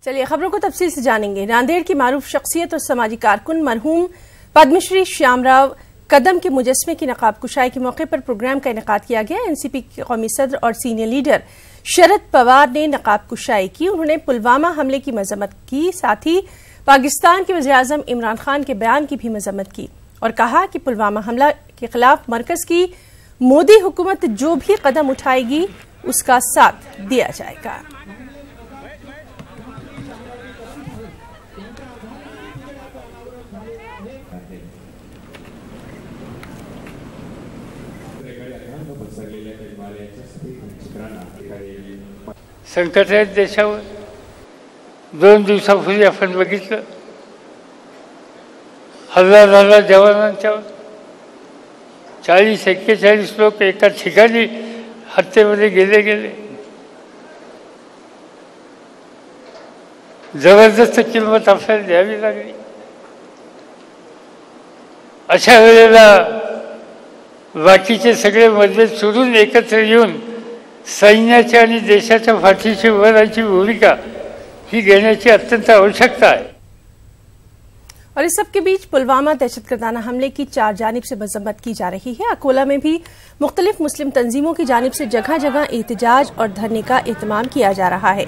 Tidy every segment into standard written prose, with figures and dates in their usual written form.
चलिए खबरों को तफसील से जानेंगे। नांदेड़ की मारूफ शख्सियत और समाजी कारकुन मरहूम पद्मश्री श्यामराव कदम के मुजस्मे की नकाब कुशाई के मौके पर प्रोग्राम का इनेकाद किया गया। एनसीपी के कौमी सदर और सीनियर लीडर शरद पवार ने नकाब कुशाई की। उन्होंने पुलवामा हमले की मजम्मत की, साथ ही पाकिस्तान के वज़ीर-ए-आज़म इमरान खान के बयान की भी मजम्मत की और कहा कि पुलवामा हमला के खिलाफ मरकज की मोदी हुकूमत जो भी कदम उठाएगी उसका साथ दिया जाएगा। संकट आहे देशावर। 2 दिवसापूर्वी आपण बघितलं हजार जवानांच्यावर 40-41 लोक एका ठिकाणी हत्येमध्ये गेले। जबरदस्त किंमत आपल्याला द्यावी लागली। अशा वेळेला बाकीचे सगळे मतभेद सोडून एकत्र येऊन सैन्याच्या आणि देशाच्या पाठीशी उभं राहायची भूमिका ही घेण्याची अत्यंत आवश्यकता है। और इस सब के बीच पुलवामा दहशतगर्दाना हमले की 4 जानिब से मजम्मत की जा रही है। अकोला में भी मुख्तलिफ मुस्लिम तंजीमों की जानिब से जगह जगह एहतजाज और धरने का एहतमाम किया जा रहा है।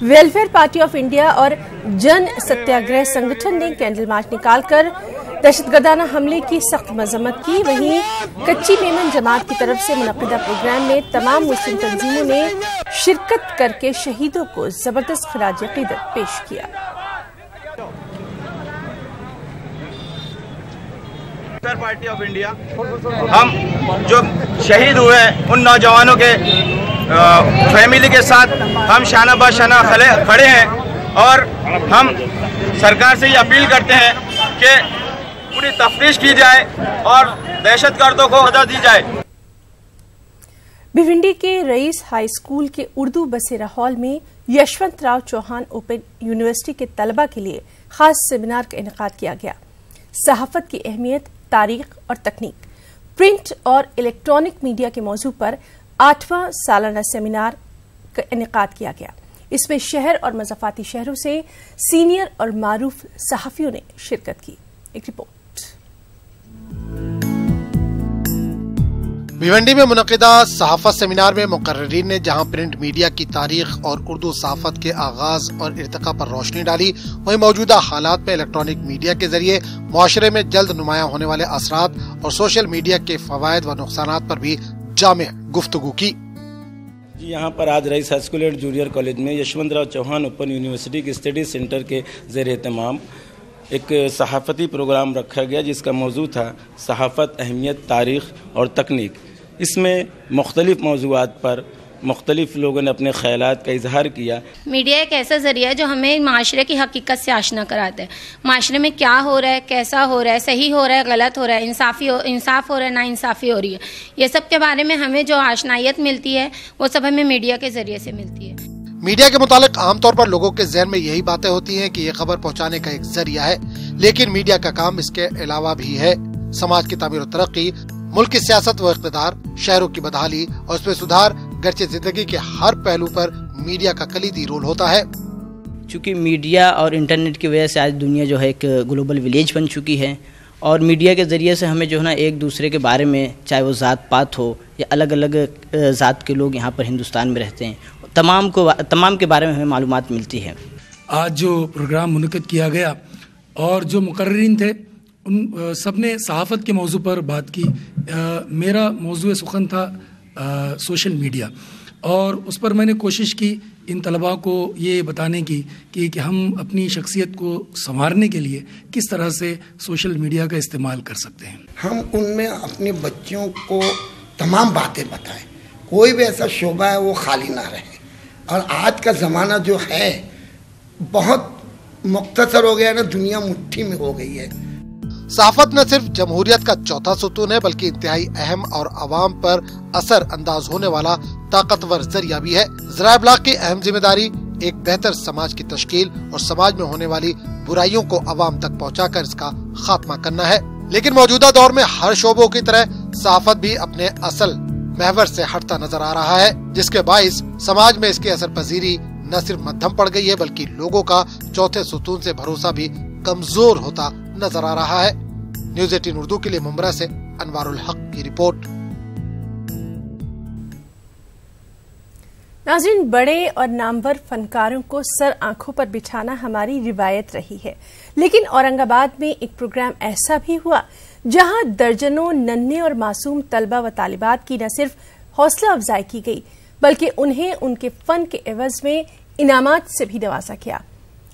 वेलफेयर पार्टी ऑफ इंडिया और जन सत्याग्रह संगठन ने कैंडल मार्च निकालकर दहशतगर्दाना हमले की सख्त मजम्मत की। वहीं कच्ची मेमन जमात की तरफ से मुनक्किदा प्रोग्राम में तमाम मुस्लिम तंजीमों ने शिरकत करके शहीदों को जबरदस्त खिराज अकीदत पेश किया। वेलफेयर पार्टी ऑफ इंडिया हम जो शहीद हुए उन नौजवानों के फैमिली के साथ हम शाना बा शाना खड़े हैं और हम सरकार से ये अपील करते हैं कि पूरी तफ्तीश की जाए और दहशतगर्दों को सजा दी जाए। भिवंडी के रईस हाई स्कूल के उर्दू बसेरा हॉल में यशवंतराव चौहान ओपन यूनिवर्सिटी के तलबा के लिए खास सेमिनार का इनेकाद किया गया। सहाफत की अहमियत, तारीख और तकनीक, प्रिंट और इलेक्ट्रॉनिक मीडिया के मौजू पर 8वां सालाना सेमिनार का इनेकाद किया गया। इसमें शहर और मज़ाफ़ाती शहरों से सीनियर और मारूफ सहाफ़ियों ने शिरकत की। एक रिपोर्ट। भिवंडी में मुनक़िदा सहाफ़त सेमिनार में मुक़र्रिरीन ने जहां प्रिंट मीडिया की तारीख और उर्दू सहाफ़त के आगाज और इर्तिक़ा पर रोशनी डाली, वहीं मौजूदा हालात में इलेक्ट्रॉनिक मीडिया के जरिए मुआशरे में जल्द नुमायां होने वाले असरात और सोशल मीडिया के फ़वाइद व नुक़सानात पर भी जामे गुफ्तगू की। यहाँ पर आज Rais high school and junior college में यशवंतराव चौहान ओपन यूनिवर्सिटी के स्टडी सेंटर के ज़ेर एहतमाम एक सहाफ़ती प्रोग्राम रखा गया जिसका मौजू था सहाफ़त, अहमियत, तारीख़ और तकनीक। इसमें मुख्तलिफ मौज़ूआत पर मुख्तलिफ लोगों ने अपने ख़यालात का इजहार किया। मीडिया एक ऐसा ज़रिया है जो हमें माशरे की हकीकत से आशना कराता है। माशरे में क्या हो रहा है, कैसा हो रहा है, सही हो रहा है, गलत हो रहा है, इंसाफ हो रहा है, नाइंसाफ़ी हो रही है, ये सब के बारे में हमें जो आशनायत मिलती है वो सब हमें मीडिया के ज़रिए से मिलती है। मीडिया के मुतालिक आमतौर पर लोगों के जहन में यही बातें होती हैं कि ये खबर पहुंचाने का एक जरिया है, लेकिन मीडिया का काम इसके अलावा भी है। समाज की तामीर और तरक्की, मुल्क की सियासत व इक़्तिदार, शहरों की बदहाली और उसमें सुधार, गर्चे जिंदगी के हर पहलू पर मीडिया का कलीदी रोल होता है। चूँकि मीडिया और इंटरनेट की वजह से आज दुनिया जो है एक ग्लोबल विलेज बन चुकी है और मीडिया के ज़रिए से हमें जो है ना एक दूसरे के बारे में, चाहे वो ज़ात पात हो या अलग अलग ज़ात के लोग यहाँ पर हिंदुस्तान में रहते हैं, तमाम के बारे में हमें मालूमात मिलती है। आज जो प्रोग्राम मुनक़िद किया गया और जो मुक़र्रिरीन थे उन सब ने सहाफ़त के मौजू पर बात की। मेरा मौजू सुखन था सोशल मीडिया और उस पर मैंने कोशिश की इन तलबा को ये बताने की कि हम अपनी शख्सियत को संवारने के लिए किस तरह से सोशल मीडिया का इस्तेमाल कर सकते हैं। हम उनमें अपने बच्चों को तमाम बातें बताएं, कोई भी ऐसा शोबा है वो खाली ना रहे। और आज का ज़माना जो है बहुत मुख्तसर हो गया है ना, दुनिया मुट्ठी में हो गई है। सहाफ़त न सिर्फ जमहूरियत का चौथा सुतून है बल्कि इंतहाई अहम और अवाम पर असर अंदाज होने वाला ताकतवर जरिया भी है। ज़राए इब्लाग की अहम जिम्मेदारी एक बेहतर समाज की तश्कील और समाज में होने वाली बुराइयों को अवाम तक पहुँचाकर इसका खात्मा करना है। लेकिन मौजूदा दौर में हर शोबों की तरह सहाफ़त भी अपने असल महवर से हटता नजर आ रहा है, जिसके बाइस समाज में इसकी असर पजीरी न सिर्फ मध्यम पड़ गई है बल्कि लोगों का चौथे सुतून से भरोसा भी कमजोर होता नजर आ रहा है। न्यूज़ 18 उर्दू के लिए मुंबरा से अनवारुल हक की रिपोर्ट। नाज़रीन, बड़े और नामवर फनकारों को सर आंखों पर बिछाना हमारी रिवायत रही है, लेकिन औरंगाबाद में एक प्रोग्राम ऐसा भी हुआ जहां दर्जनों नन्हे और मासूम तलबा व तालिबात की न सिर्फ हौसला अफजाई की गई बल्कि उन्हें उनके फन के एवज में इनामात से भी नवाजा गया।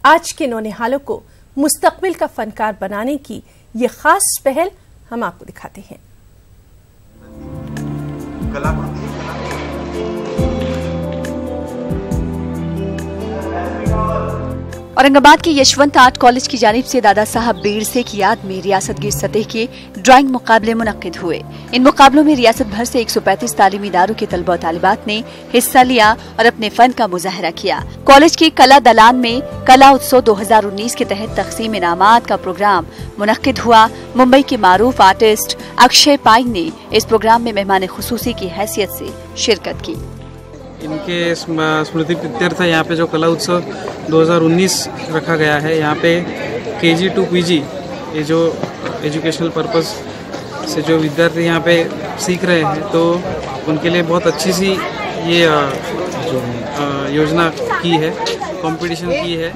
आज के नौनिहालों को मुस्तकबिल का फनकार बनाने की ये खास पहल हम आपको दिखाते हैं। औरंगाबाद के यशवंत आर्ट कॉलेज की जानिब से दादा साहब बीरसे की याद में रियासत गिर सतह के ड्राइंग मुकाबले मुनक्किद हुए। इन मुकाबलों में रियासत भर से 135 तालीमी इदारों के तलबा और तालिबात ने हिस्सा लिया और अपने फन का मुजाहरा किया। कॉलेज के कला दलान में कला उत्सव 2019 के तहत तकसीम इनामात का प्रोग्राम मुनक्किद हुआ। मुंबई के मारूफ आर्टिस्ट अक्षय पाई ने इस प्रोग्राम में मेहमान खुसूसी की हैसियत से शिरकत की। इनके स्मृति प्रीत्यर्थ यहाँ पे जो कला उत्सव 2019 रखा गया है, यहाँ पे KG to PG ये जो एजुकेशनल पर्पस से जो विद्यार्थी यहाँ पे सीख रहे हैं, तो उनके लिए बहुत अच्छी सी ये योजना की है, कंपटीशन की है।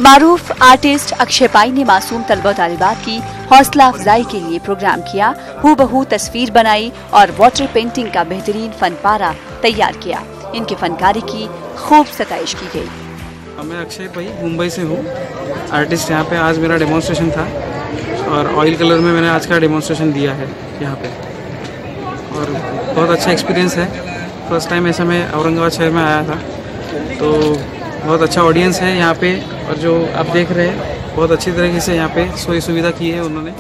मारूफ आर्टिस्ट अक्षय पाई ने मासूम तलबा तालिबात की हौसला अफजाई के लिए प्रोग्राम किया। हूबहू तस्वीर बनाई और वाटर पेंटिंग का बेहतरीन फन पारा तैयार किया। इनकी फनकारी की खूब सताइश की गई। मैं अक्षय पाई मुंबई से हूँ, आर्टिस्ट। यहाँ पे आज मेरा डेमोन्स्ट्रेशन था और ऑयल कलर में मैंने आज का डेमोन्स्ट्रेशन दिया है यहाँ पे, और बहुत अच्छा एक्सपीरियंस है। फर्स्ट टाइम ऐसा मैं औरंगाबाद शहर में आया था, तो बहुत अच्छा ऑडियंस है यहाँ पे, और जो आप देख रहे हैं बहुत अच्छी तरीके से यहाँ पे सोई सुविधा की है उन्होंने।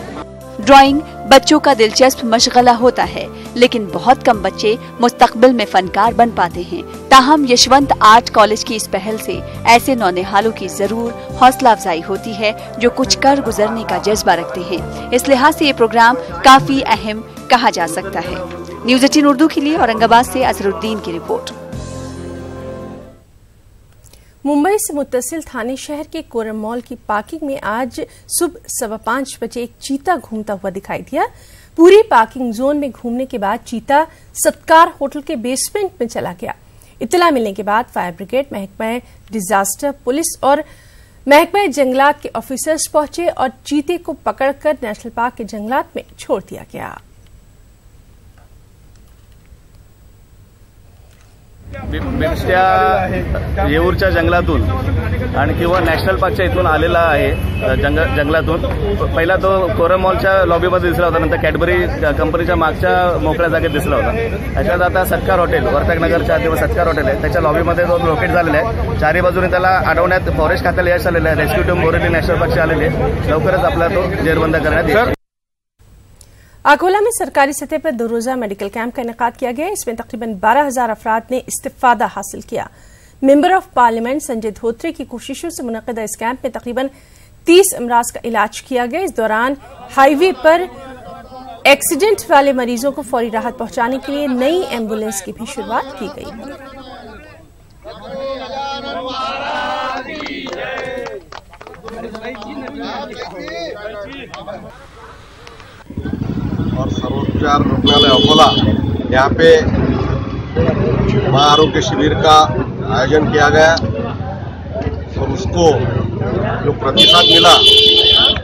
ड्राइंग बच्चों का दिलचस्प मशगला होता है, लेकिन बहुत कम बच्चे मुस्तकबिल में फनकार बन पाते हैं। ताहम यशवंत आर्ट कॉलेज की इस पहल से ऐसे नौनिहालों की जरूर हौसला अफजाई होती है जो कुछ कर गुजरने का जज्बा रखते हैं। इस लिहाज से ये प्रोग्राम काफी अहम कहा जा सकता है। न्यूज़ 18 उर्दू के लिए औरंगाबाद से अजहरुद्दीन की रिपोर्ट। मुंबई से मुत्तसिल थाने शहर के कोरम मॉल की पार्किंग में आज सुबह 5:15 बजे एक चीता घूमता हुआ दिखाई दिया। पूरी पार्किंग जोन में घूमने के बाद चीता सत्कार होटल के बेसमेंट में चला गया। इत्तला मिलने के बाद फायर ब्रिगेड, महकमा डिजास्टर, पुलिस और महकमा जंगलात के ऑफिसर्स पहुंचे और चीते को पकड़कर नेशनल पार्क के जंगलात में छोड़ दिया गया। बिबट्या येऊरच्या जंगलातून आणि किंवा नॅशनल पार्कच्या इथून आलेला आहे जंगलातून। पहिला तो कोरम मॉलच्या लॉबीमध्ये दिसला होता, नंतर कॅडबरी कंपनीच्या मागच्या मोकळ्या जागेत दिसला होता। त्याच्यात आता सत्कार हॉटेल, वर्तकनगरच्या किंवा सत्कार हॉटेल आहे, त्याच्या लॉबीमध्ये तो लोकेट झालेला आहे। चारही बाजूने त्याला अडवण्यात फॉरेस्ट खात्याला यश आलेलं आहे। रेस्क्यू टीम बोरेली नॅशनल पार्कची आलेली आहे। लवकरच आपला तो जेरबंद करण्यात येईल। अकोला में सरकारी सतह पर 2 रोजा मेडिकल कैंप का इनेकाद किया गया। इसमें तकरीबन 12,000 अफराद ने इस्तिफादा हासिल किया। Member of parliament Sanjay Dhotre की कोशिशों से मुनक़िदा इस कैंप में तकरीबन 30 अमराज का इलाज किया गया। इस दौरान हाईवे पर एक्सीडेंट वाले मरीजों को फौरी राहत पहुंचाने के लिए नई एम्बुलेंस की भी शुरुआत की गई। और सर्वोपचार रुग्णालय अकोला यहाँ पे महाआरोग्य शिविर का आयोजन किया गया और उसको जो प्रतिसाद मिला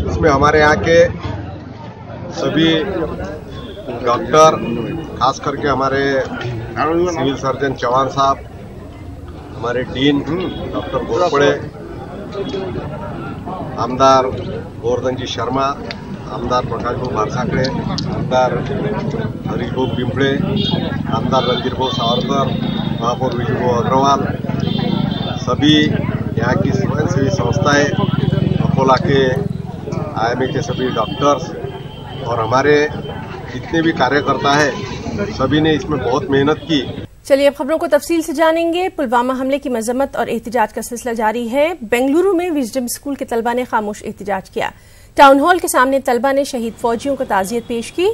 उसमें हमारे यहाँ के सभी डॉक्टर, खास करके हमारे सिविल सर्जन चौहान साहब, हमारे डीन डॉक्टर घोरपड़े, आमदार गोवर्धन जी शर्मा, आमदार प्रकाश भाऊ भारसाकडे, आमदार हरीश भाऊ पिंपळे, आमदार रणधीर भाऊ सावरकर, महापौर विजय भाऊ अग्रवाल, सभी यहाँ की स्वयंसेवी संस्थाएं, अकोला के IMA के सभी डॉक्टर्स और हमारे जितने भी कार्यकर्ता हैं, सभी ने इसमें बहुत मेहनत की। चलिए अब खबरों को तफसील से जानेंगे। पुलवामा हमले की मजम्मत और एहतजाज का सिलसिला जारी है। बेंगलुरु में विजडम स्कूल के तलबा ने खामोश एहतजाज किया। टाउन हॉल के सामने तलबा ने शहीद फौजियों को ताज़ियत पेश की।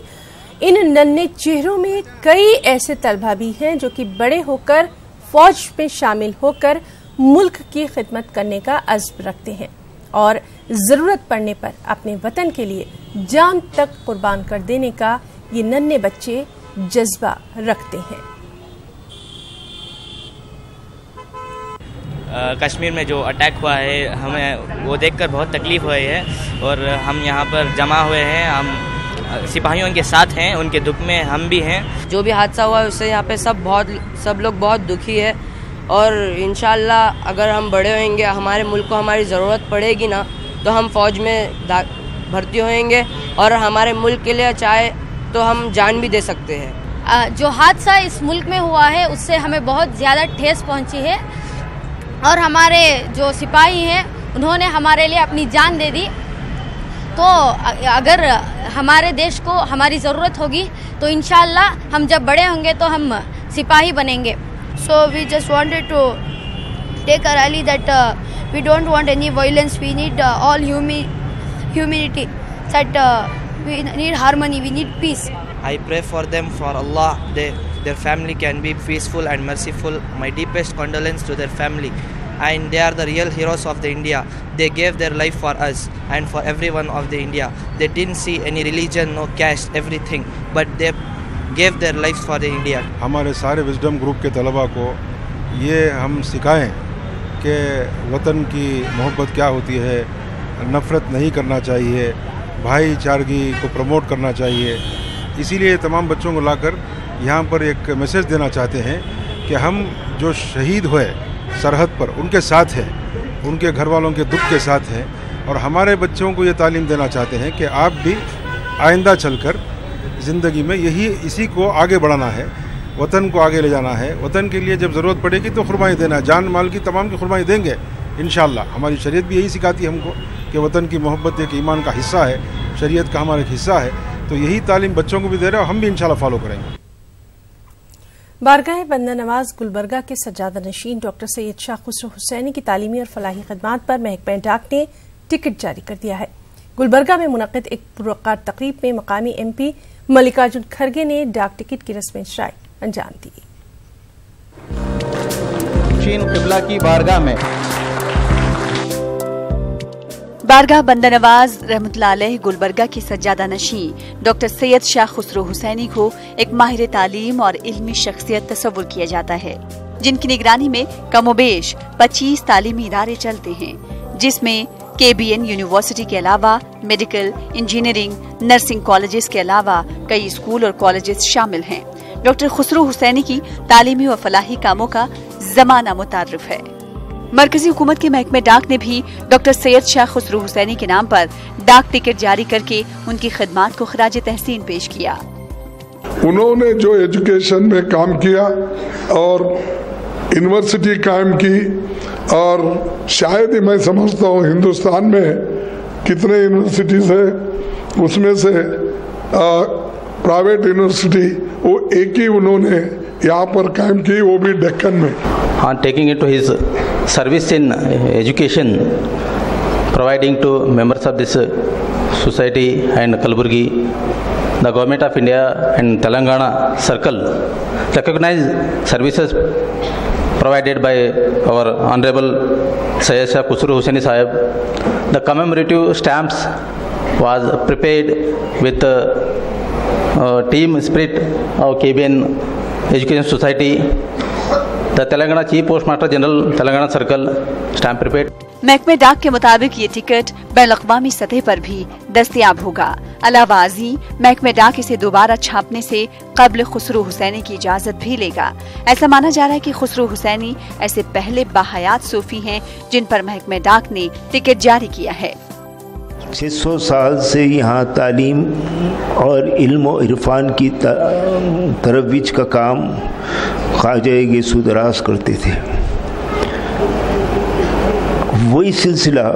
इन नन्हे चेहरों में कई ऐसे तलबा भी हैं जो कि बड़े होकर फौज में शामिल होकर मुल्क की खिदमत करने का अज़्म रखते हैं और ज़रूरत पड़ने पर अपने वतन के लिए जान तक कुर्बान कर देने का ये नन्हे बच्चे जज्बा रखते हैं। कश्मीर में जो अटैक हुआ है हमें वो देखकर बहुत तकलीफ़ हुई है और हम यहाँ पर जमा हुए हैं, हम सिपाहियों के साथ हैं, उनके दुख में हम भी हैं। जो भी हादसा हुआ है उससे यहाँ पे सब लोग बहुत दुखी है और इंशाल्लाह अगर हम बड़े होंगे, हमारे मुल्क को हमारी ज़रूरत पड़ेगी ना, तो हम फ़ौज में भर्ती होंगे और हमारे मुल्क के लिए चाहे तो हम जान भी दे सकते हैं। जो हादसा इस मुल्क में हुआ है उससे हमें बहुत ज़्यादा ठेस पहुंची है और हमारे जो सिपाही हैं उन्होंने हमारे लिए अपनी जान दे दी। तो अगर हमारे देश को हमारी ज़रूरत होगी तो इंशाअल्लाह हम जब बड़े होंगे तो हम सिपाही बनेंगे। So we just wanted to take a rally that we don't want any violence. We need all humanity. That we need harmony. We need peace. I pray for them, for Allah. Their family can be peaceful and merciful. My deepest condolence to their family. And they are the real heroes of the India. They gave their life for us and for everyone of the India. They didn't see any religion, no caste, everything. But they gave their lives for the India. हमारे सारे wisdom group के तलबा को ये हम सिखाएं कि वतन की मोहब्बत क्या होती है, नफ़रत नहीं करना चाहिए, भाईचारगी को प्रमोट करना चाहिए। इसीलिए तमाम बच्चों को लाकर यहाँ पर एक मैसेज देना चाहते हैं कि हम जो शहीद हुए सरहद पर उनके साथ हैं, उनके घर वालों के दुख के साथ हैं और हमारे बच्चों को ये तालीम देना चाहते हैं कि आप भी आइंदा चलकर ज़िंदगी में इसी को आगे बढ़ाना है, वतन को आगे ले जाना है। वतन के लिए जब ज़रूरत पड़ेगी तो कुर्बानी देना, जान माल की तमाम की कुर्बानी देंगे इंशाअल्लाह। हमारी शरीयत भी यही सिखाती है हमको कि वतन की मोहब्बत एक ईमान का हिस्सा है, शरीयत का हमारा एक हिस्सा है। तो यही तालीम बच्चों को भी दे रहे हैं और हम भी इंशाअल्लाह फॉलो करेंगे। बारगाह बंदा नवाज गुलबर्गा के सज्जादा नशीन डॉक्टर सैयद शाह खुसरो हुसैनी की तालीमी और फलाही खदमात पर महकमा डाक ने टिकट जारी कर दिया है। गुलबर्गा में मुनक़िद एक पुरवकार तकरीब में मकामी MP मल्लिकार्जुन खड़गे ने डाक टिकट की रस्म इजराई अंजाम दी। क़िबला की बारगाह में बारगाह बंदा नवाज रहमतुल्लाह अलैह गुलबर्गा की सज्जादा नशी डॉक्टर सैयद शाह खुसरो हुसैनी को एक माहिर तालीम और इल्मी शख्सियत तस्वुर किया जाता है, जिनकी निगरानी में कमोबेश 25 तालीमी इदारे चलते हैं, जिसमें KBN यूनिवर्सिटी के अलावा मेडिकल, इंजीनियरिंग, नर्सिंग कॉलेजेस के अलावा कई स्कूल और कॉलेजेस शामिल हैं। डॉक्टर खुसरो हुसैनी की तालीमी और फलाही कामों का जमाना मुतारिफ है। मरकजी हुकूमत के महकमे डाक ने भी डॉक्टर सैयद शाह खुसरो हुसैनी के नाम पर डाक टिकट जारी करके उनकी खिदमात को खराज तहसीन पेश किया। उन्होंने जो एजुकेशन में काम किया और यूनिवर्सिटी कायम की, और शायद ही मैं समझता हूँ हिंदुस्तान में कितने यूनिवर्सिटीज है, उसमें से प्राइवेट यूनिवर्सिटी वो एक ही उन्होंने यहाँ पर कायम की, वो भी डेक्कन में। On taking it to his service in education, providing to members of this society and Kalburgi, the government of India and Telangana circle recognize services provided by our Honorable Sayyid Shah Khusro Hussaini Sahib. The commemorative stamps was prepared with team spirit of KBN Education Society. The Telangana Chief Postmaster General Telangana Circle stamp prepared. महकमे डाक के मुताबिक ये ticket बैनुल-अक़वामी सतह पर भी दस्तयाब होगा। अलावाजी महकमे डाक इसे दोबारा छापने से कब्ल खुसरो हुसैनी की इजाजत भी लेगा। ऐसा माना जा रहा है कि खुसरो हुसैनी ऐसे पहले बाहयात सूफी हैं जिन पर महकमे डाक ने टिकट जारी किया है। 600 साल से यहाँ तालीम और इल्म और इरफान की तरवीज का काम ख्वाजा गौस दराज करते थे। वही सिलसिला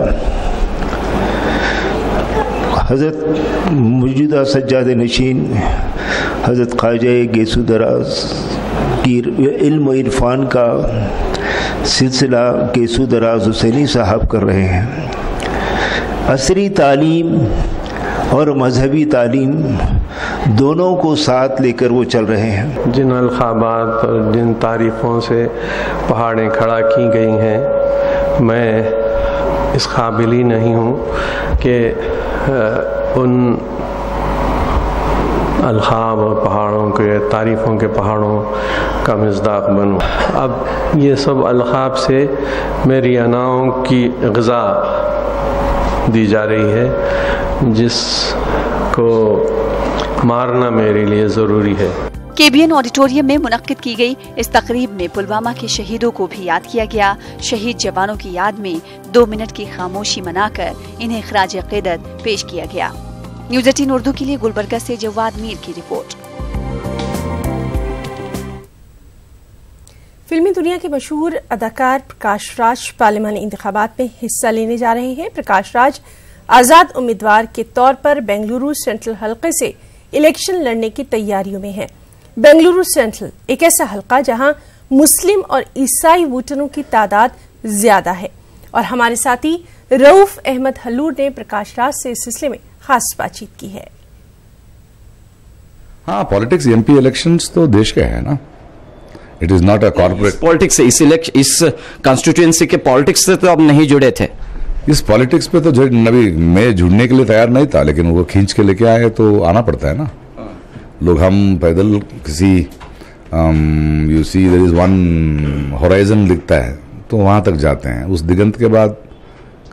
हज़रत मौजूदा सज्जाद नशीन हज़रत ख्वाजा गौस दराज की इल्म और इरफान का सिलसिला गौस दराज हुसैनी साहब कर रहे हैं। असरी तालीम और मजहबी तालीम दोनों को साथ लेकर वो चल रहे हैं। जिन अलखाबात और जिन तारीफ़ों से पहाड़ें खड़ा की गई हैं, मैं इस काबिल ही नहीं हूँ कि उन अलखाब और पहाड़ों के तारीफ़ों के पहाड़ों का मिज़दाक़ बनूँ। अब ये सब अलखाब से मेरी अनाओं की ग़िज़ा दी जा रही है, जिसको मारना मेरे लिए ज़रूरी है। KBN ऑडिटोरियम में मुनक्किद की गई इस तकरीब में पुलवामा के शहीदों को भी याद किया गया। शहीद जवानों की याद में 2 मिनट की खामोशी मनाकर इन्हें खराज क़ीदत पेश किया गया। न्यूज़ 18 उर्दू के लिए गुलबर्गा से जवाद मीर की रिपोर्ट। फिल्मी दुनिया के मशहूर अदाकार प्रकाश राज पार्लिमानी इंतखाबात में हिस्सा लेने जा रहे हैं। प्रकाश राज आजाद उम्मीदवार के तौर पर बेंगलुरु सेंट्रल हलके से इलेक्शन लड़ने की तैयारियों में हैं। बेंगलुरु सेंट्रल एक ऐसा हलका जहां मुस्लिम और ईसाई वोटरों की तादाद ज्यादा है और हमारे साथी रऊफ अहमद हल्लूर ने प्रकाश राज से इस सिलसिले में खास बातचीत की है। हाँ, पॉलिटिक्स MP इलेक्शंस तो देश के हैं ना, it is not a corporate politics. इस कॉन्स्टिट्यूएंसी के पॉलिटिक्स से तो अब नहीं जुड़े थे। इस पॉलिटिक्स पे तो नबी मैं जुड़ने के लिए तैयार नहीं था, लेकिन वो खींच के लेके आए तो आना पड़ता है ना। लोग हम पैदल किसी you see there is one horizon दिखता है तो वहां तक जाते हैं। उस दिगंत के बाद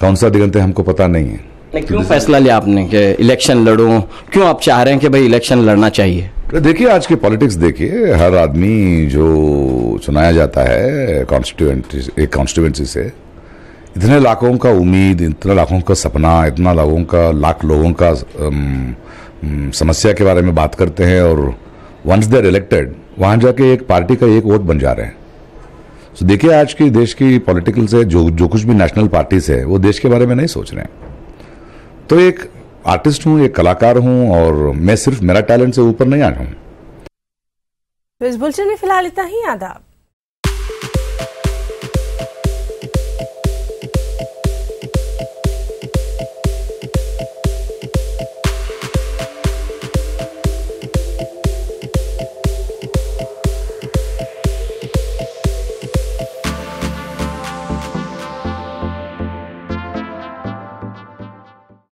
कौन सा दिगंत है हमको पता नहीं है। क्यों फैसला लिया आपने कि इलेक्शन लड़ूं? क्यों आप चाह रहे हैं कि भाई इलेक्शन लड़ना चाहिए? देखिए, आज की पॉलिटिक्स देखिए, हर आदमी जो चुनाया जाता है कॉन्स्टिट्यूएंसी से, इतने लाखों का उम्मीद, इतना लाखों का सपना, इतना लाख लोगों का समस्या के बारे में बात करते हैं और वंस दे आर इलेक्टेड वहां जाके एक पार्टी का एक वोट बन जा रहे हैं। तो देखिए, आज की देश की पॉलिटिकल से जो कुछ भी नेशनल पार्टीज है वो देश के बारे में नहीं सोच रहे हैं। तो एक आर्टिस्ट हूँ, एक कलाकार हूँ और मैं सिर्फ मेरा टैलेंट से ऊपर नहीं आया हूँ। इस बुलेटिन में फिलहाल इतना ही। आदाब।